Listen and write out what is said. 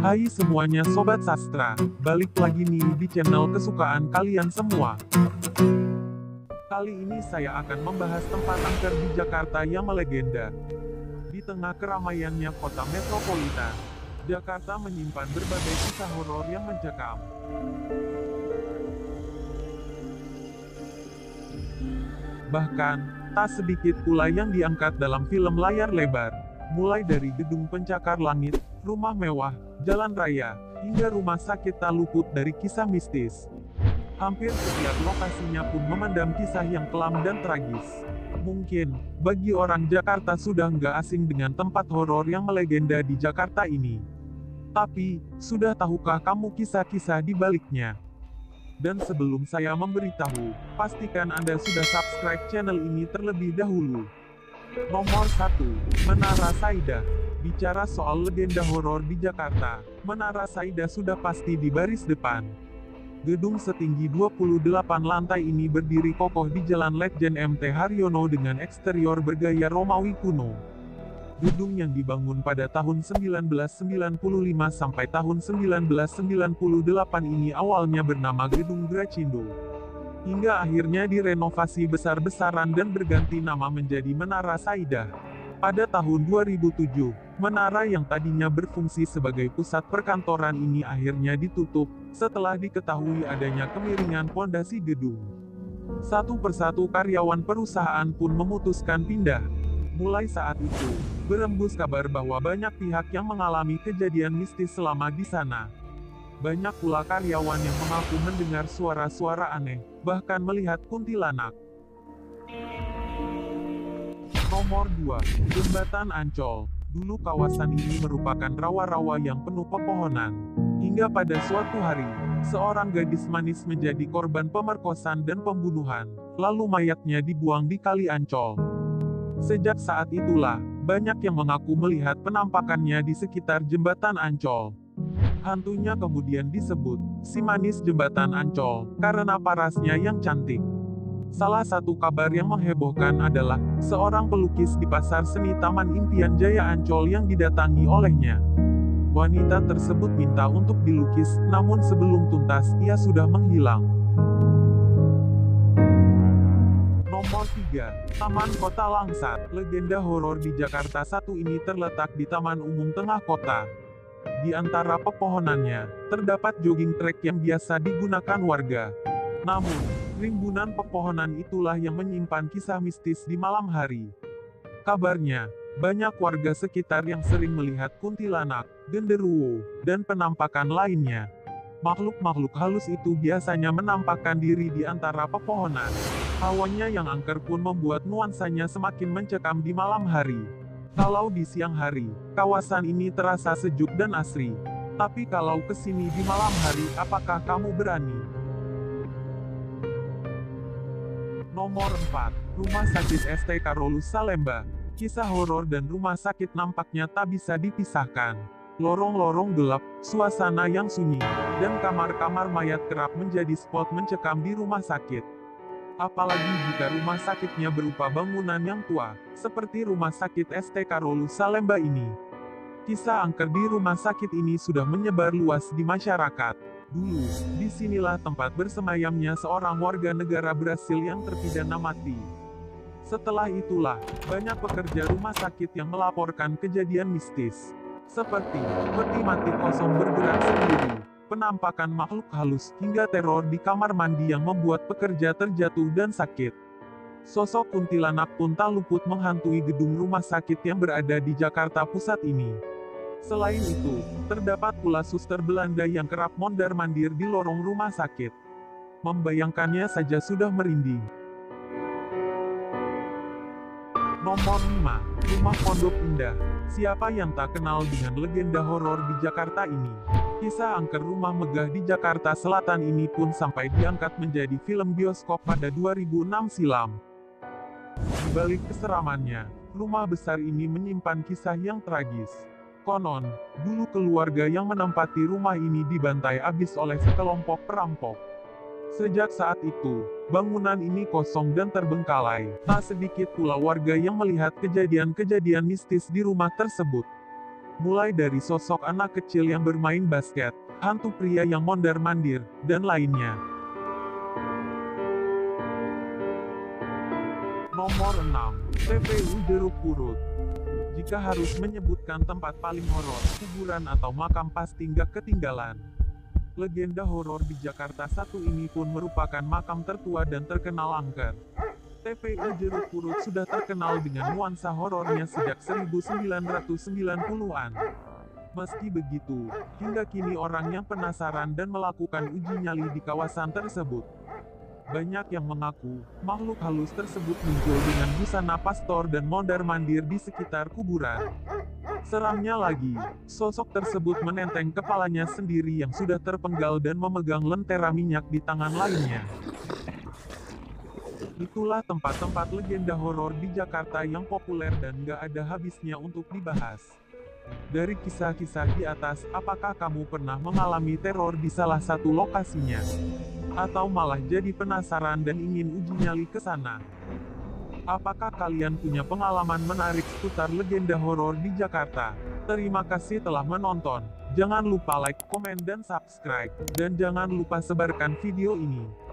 Hai semuanya Sobat Sastra, balik lagi nih di channel kesukaan kalian semua. Kali ini saya akan membahas tempat angker di Jakarta yang melegenda. Di tengah keramaiannya kota metropolitan, Jakarta menyimpan berbagai kisah horor yang mencekam. Bahkan, tak sedikit pula yang diangkat dalam film layar lebar. Mulai dari gedung pencakar langit, rumah mewah, jalan raya, hingga rumah sakit tak luput dari kisah mistis. Hampir setiap lokasinya pun memendam kisah yang kelam dan tragis. Mungkin, bagi orang Jakarta sudah nggak asing dengan tempat horor yang melegenda di Jakarta ini. Tapi, sudah tahukah kamu kisah-kisah di baliknya? Dan sebelum saya memberitahu, pastikan Anda sudah subscribe channel ini terlebih dahulu. Nomor 1. Menara Saidah. Bicara soal legenda horor di Jakarta, Menara Saidah sudah pasti di baris depan. Gedung setinggi 28 lantai ini berdiri kokoh di Jalan Letjen MT Haryono dengan eksterior bergaya Romawi kuno. Gedung yang dibangun pada tahun 1995 sampai tahun 1998 ini awalnya bernama Gedung Gracindo. Hingga akhirnya direnovasi besar-besaran dan berganti nama menjadi Menara Saidah. Pada tahun 2007, menara yang tadinya berfungsi sebagai pusat perkantoran ini akhirnya ditutup, setelah diketahui adanya kemiringan pondasi gedung. Satu persatu karyawan perusahaan pun memutuskan pindah. Mulai saat itu, berembus kabar bahwa banyak pihak yang mengalami kejadian mistis selama di sana. Banyak pula karyawan yang mengaku mendengar suara-suara aneh, bahkan melihat kuntilanak. Nomor 2. Jembatan Ancol. Dulu kawasan ini merupakan rawa-rawa yang penuh pepohonan. Hingga pada suatu hari, seorang gadis manis menjadi korban pemerkosaan dan pembunuhan, lalu mayatnya dibuang di Kali Ancol. Sejak saat itulah, banyak yang mengaku melihat penampakannya di sekitar Jembatan Ancol. Hantunya kemudian disebut, si manis Jembatan Ancol, karena parasnya yang cantik. Salah satu kabar yang menghebohkan adalah, seorang pelukis di Pasar Seni Taman Impian Jaya Ancol yang didatangi olehnya. Wanita tersebut minta untuk dilukis, namun sebelum tuntas, ia sudah menghilang. Nomor 3. Taman Kota Langsat. Legenda horor di Jakarta satu ini terletak di Taman Umum Tengah Kota. Di antara pepohonannya, terdapat jogging track yang biasa digunakan warga. Namun, rimbunan pepohonan itulah yang menyimpan kisah mistis di malam hari. Kabarnya, banyak warga sekitar yang sering melihat kuntilanak, genderuwo, dan penampakan lainnya. Makhluk-makhluk halus itu biasanya menampakkan diri di antara pepohonan. Hawanya yang angker pun membuat nuansanya semakin mencekam di malam hari. Kalau di siang hari, kawasan ini terasa sejuk dan asri. Tapi kalau kesini di malam hari, apakah kamu berani? Nomor 4. Rumah Sakit ST Karolus Salemba. Kisah horor dan rumah sakit nampaknya tak bisa dipisahkan. Lorong-lorong gelap, suasana yang sunyi, dan kamar-kamar mayat kerap menjadi spot mencekam di rumah sakit. Apalagi jika rumah sakitnya berupa bangunan yang tua, seperti rumah sakit ST Karolus Salemba ini. Kisah angker di rumah sakit ini sudah menyebar luas di masyarakat. Dulu, disinilah tempat bersemayamnya seorang warga negara Brasil yang terpidana mati. Setelah itulah, banyak pekerja rumah sakit yang melaporkan kejadian mistis. Seperti, peti mati kosong bergerak sendiri, penampakan makhluk halus, hingga teror di kamar mandi yang membuat pekerja terjatuh dan sakit. Sosok kuntilanak pun tak luput menghantui gedung rumah sakit yang berada di Jakarta Pusat ini. Selain itu, terdapat pula suster Belanda yang kerap mondar-mandir di lorong rumah sakit. Membayangkannya saja sudah merinding. Nomor 5. Rumah Pondok Indah. Siapa yang tak kenal dengan legenda horor di Jakarta ini? Kisah angker rumah megah di Jakarta Selatan ini pun sampai diangkat menjadi film bioskop pada 2006 silam. Di balik keseramannya, rumah besar ini menyimpan kisah yang tragis. Konon, dulu keluarga yang menempati rumah ini dibantai habis oleh sekelompok perampok. Sejak saat itu, bangunan ini kosong dan terbengkalai. Tak sedikit pula warga yang melihat kejadian-kejadian mistis di rumah tersebut. mulai dari sosok anak kecil yang bermain basket, hantu pria yang mondar-mandir, dan lainnya. Nomor 6. TPU Jeruk Purut. Jika harus menyebutkan tempat paling horor, kuburan atau makam pasti nggak ketinggalan. Legenda horor di Jakarta satu ini pun merupakan makam tertua dan terkenal angker. TPU Jeruk Purut sudah terkenal dengan nuansa horornya sejak 1990-an. Meski begitu, hingga kini orang yang penasaran dan melakukan uji nyali di kawasan tersebut. Banyak yang mengaku, makhluk halus tersebut muncul dengan busana pastor dan mondar-mandir di sekitar kuburan. Seramnya lagi, sosok tersebut menenteng kepalanya sendiri yang sudah terpenggal dan memegang lentera minyak di tangan lainnya. Itulah tempat-tempat legenda horor di Jakarta yang populer dan gak ada habisnya untuk dibahas. Dari kisah-kisah di atas, apakah kamu pernah mengalami teror di salah satu lokasinya? Atau malah jadi penasaran dan ingin uji nyali ke sana? Apakah kalian punya pengalaman menarik seputar legenda horor di Jakarta? Terima kasih telah menonton. Jangan lupa like, komen, dan subscribe. Dan jangan lupa sebarkan video ini.